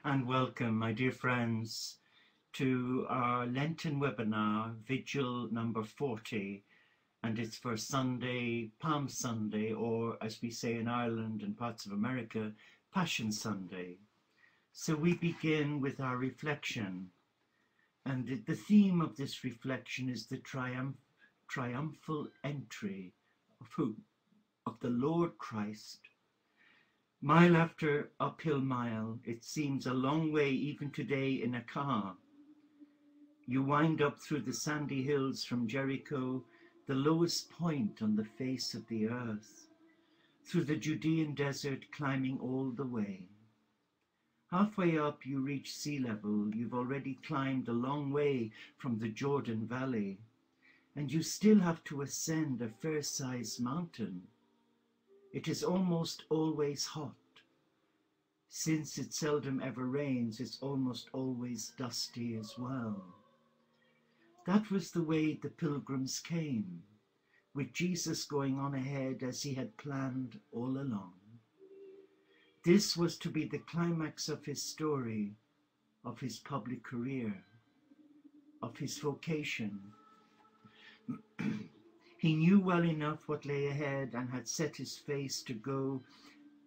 And welcome, my dear friends, to our Lenten webinar, Vigil number 40, and it's for Sunday, Palm Sunday, or as we say in Ireland and parts of America, Passion Sunday. So we begin with our reflection, and the theme of this reflection is the triumphal entry of the Lord Christ. Mile after uphill mile, it seems a long way even today in a car. You wind up through the sandy hills from Jericho, the lowest point on the face of the earth, through the Judean desert climbing all the way. Halfway up you reach sea level. You've already climbed a long way from the Jordan Valley, and you still have to ascend a fair-sized mountain. It is almost always hot. Since it seldom ever rains, it's almost always dusty as well. That was the way the pilgrims came, with Jesus going on ahead as he had planned all along. This was to be the climax of his story, of his public career, of his vocation. He knew well enough what lay ahead and had set his face to go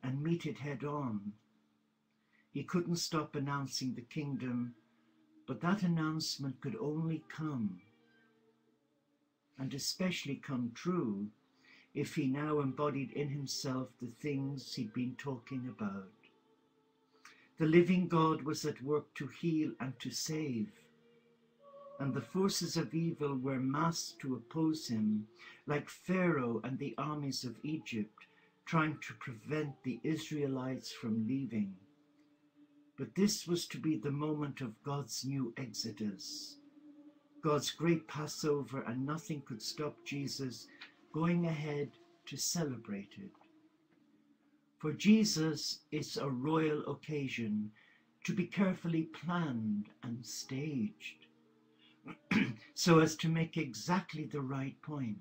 and meet it head on. He couldn't stop announcing the kingdom, but that announcement could only come, and especially come true, if he now embodied in himself the things he'd been talking about. The living God was at work to heal and to save, and the forces of evil were massed to oppose him, like Pharaoh and the armies of Egypt, trying to prevent the Israelites from leaving. But this was to be the moment of God's new exodus, God's great Passover, and nothing could stop Jesus going ahead to celebrate it. For Jesus, it's a royal occasion to be carefully planned and staged, so as to make exactly the right point.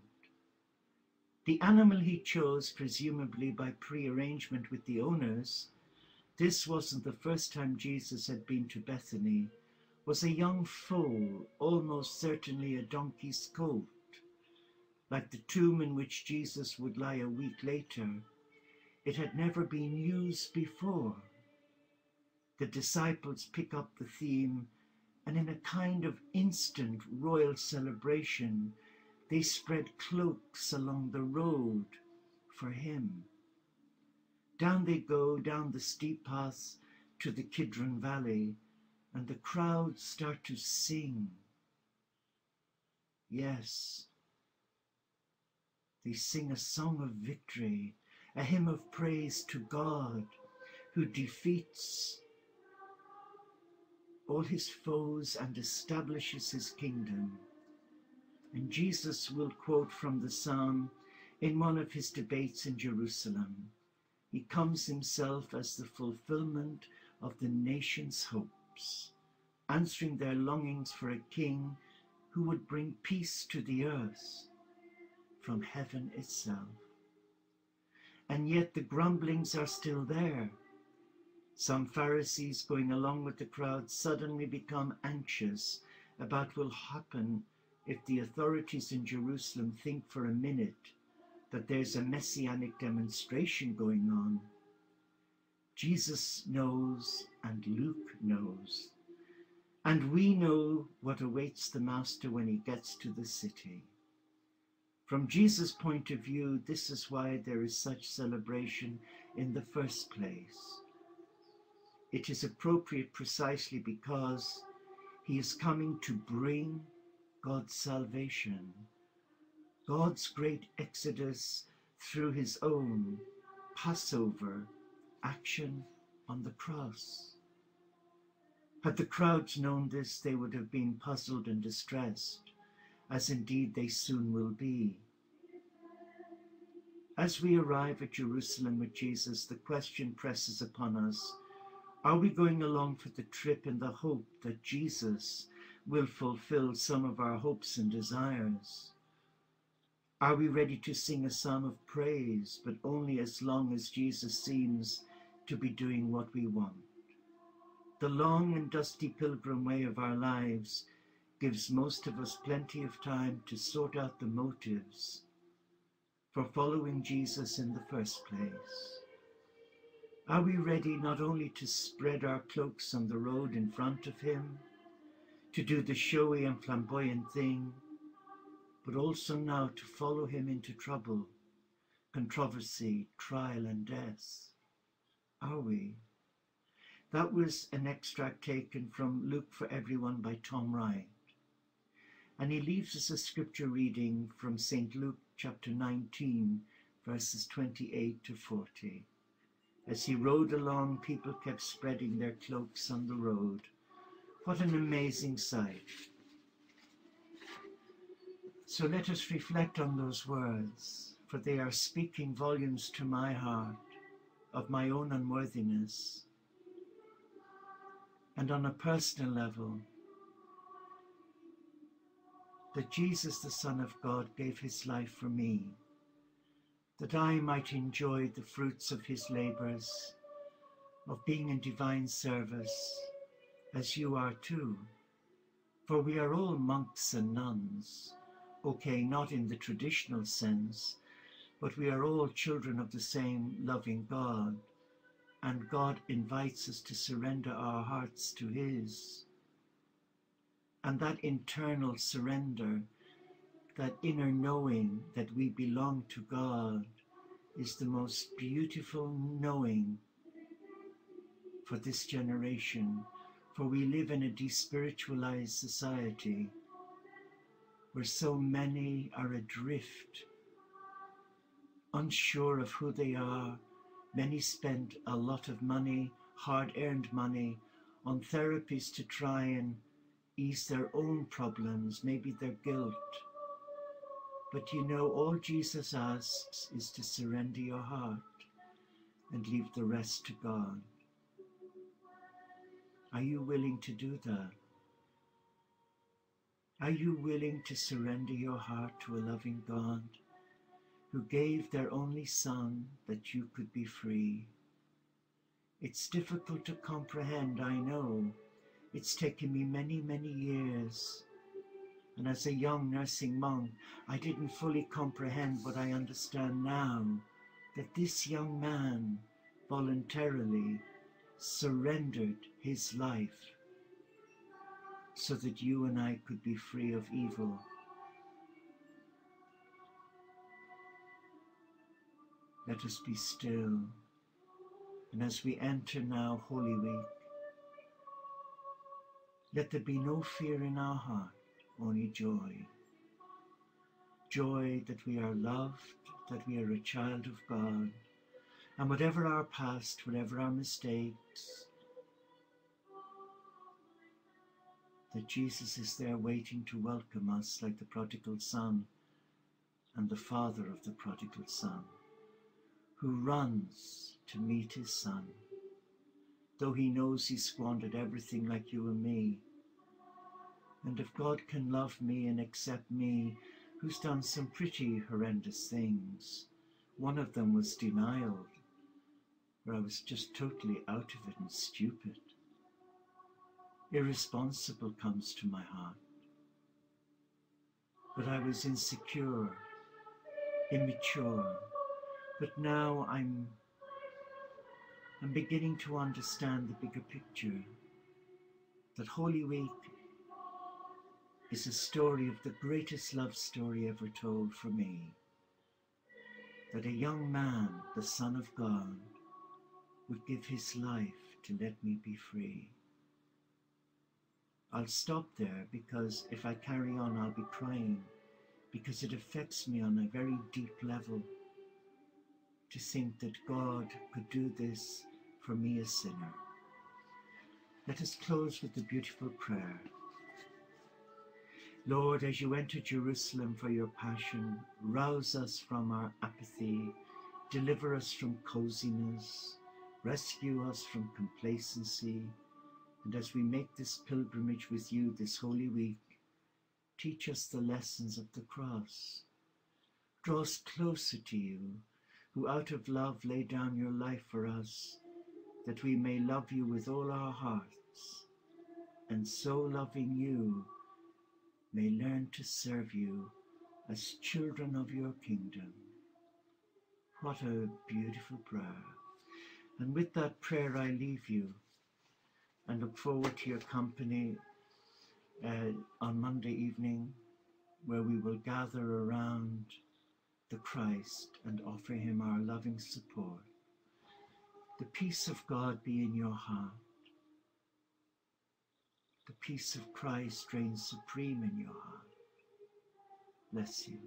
The animal he chose, presumably by pre-arrangement with the owners, this wasn't the first time Jesus had been to Bethany, was a young foal, almost certainly a donkey's colt, like the tomb in which Jesus would lie a week later. It had never been used before. The disciples pick up the theme, and in a kind of instant royal celebration, they spread cloaks along the road for him. Down they go, down the steep path to the Kidron Valley, and the crowds start to sing. Yes, they sing a song of victory, a hymn of praise to God, who defeats all his foes and establishes his kingdom. And Jesus will quote from the psalm in one of his debates in Jerusalem. He comes himself as the fulfillment of the nation's hopes, answering their longings for a king who would bring peace to the earth from heaven itself. And yet the grumblings are still there. Some Pharisees going along with the crowd suddenly become anxious about what will happen if the authorities in Jerusalem think for a minute that there's a messianic demonstration going on. Jesus knows, and Luke knows, and we know what awaits the Master when he gets to the city. From Jesus' point of view, this is why there is such celebration in the first place. It is appropriate precisely because he is coming to bring God's salvation, God's great exodus through his own Passover action on the cross. Had the crowds known this, they would have been puzzled and distressed, as indeed they soon will be. As we arrive at Jerusalem with Jesus, the question presses upon us, are we going along for the trip in the hope that Jesus will fulfill some of our hopes and desires? Are we ready to sing a psalm of praise, but only as long as Jesus seems to be doing what we want? The long and dusty pilgrim way of our lives gives most of us plenty of time to sort out the motives for following Jesus in the first place. Are we ready not only to spread our cloaks on the road in front of him, to do the showy and flamboyant thing, but also now to follow him into trouble, controversy, trial and death? Are we? That was an extract taken from Luke for Everyone by Tom Wright. And he leaves us a scripture reading from St. Luke chapter 19, verses 28 to 40. As he rode along, people kept spreading their cloaks on the road. What an amazing sight. So let us reflect on those words, for they are speaking volumes to my heart of my own unworthiness. And on a personal level, that Jesus, the Son of God, gave his life for me, that I might enjoy the fruits of his labors, of being in divine service, as you are too. For we are all monks and nuns, okay, not in the traditional sense, but we are all children of the same loving God, and God invites us to surrender our hearts to his. And that internal surrender, that inner knowing that we belong to God, is the most beautiful knowing for this generation. For we live in a despiritualized society where so many are adrift, unsure of who they are. Many spend a lot of money, hard-earned money, on therapies to try and ease their own problems, maybe their guilt. But you know, all Jesus asks is to surrender your heart and leave the rest to God. Are you willing to do that? Are you willing to surrender your heart to a loving God who gave their only Son that you could be free? It's difficult to comprehend, I know. It's taken me many, many years. And as a young nursing monk, I didn't fully comprehend what I understand now, that this young man voluntarily surrendered his life so that you and I could be free of evil. Let us be still. And as we enter now Holy Week, let there be no fear in our heart, only joy. Joy that we are loved, that we are a child of God, and whatever our past, whatever our mistakes, that Jesus is there waiting to welcome us like the prodigal son and the father of the prodigal son, who runs to meet his son, though he knows he squandered everything like you and me. And if God can love me and accept me, who's done some pretty horrendous things, one of them was denial, where I was just totally out of it and stupid. Irresponsible comes to my heart. But I was insecure, immature. But now I'm beginning to understand the bigger picture, that Holy Week is a story of the greatest love story ever told for me. That a young man, the Son of God, would give his life to let me be free. I'll stop there, because if I carry on I'll be crying, because it affects me on a very deep level to think that God could do this for me, a sinner. Let us close with the beautiful prayer. Lord, as you enter Jerusalem for your passion, rouse us from our apathy, deliver us from coziness, rescue us from complacency, and as we make this pilgrimage with you this Holy Week, teach us the lessons of the cross. Draw us closer to you, who out of love laid down your life for us, that we may love you with all our heart and so loving you, may learn to serve you as children of your kingdom. What a beautiful prayer. And with that prayer I leave you and look forward to your company on Monday evening, where we will gather around the Christ and offer him our loving support. The peace of God be in your heart. The peace of Christ reigns supreme in your heart. Bless you.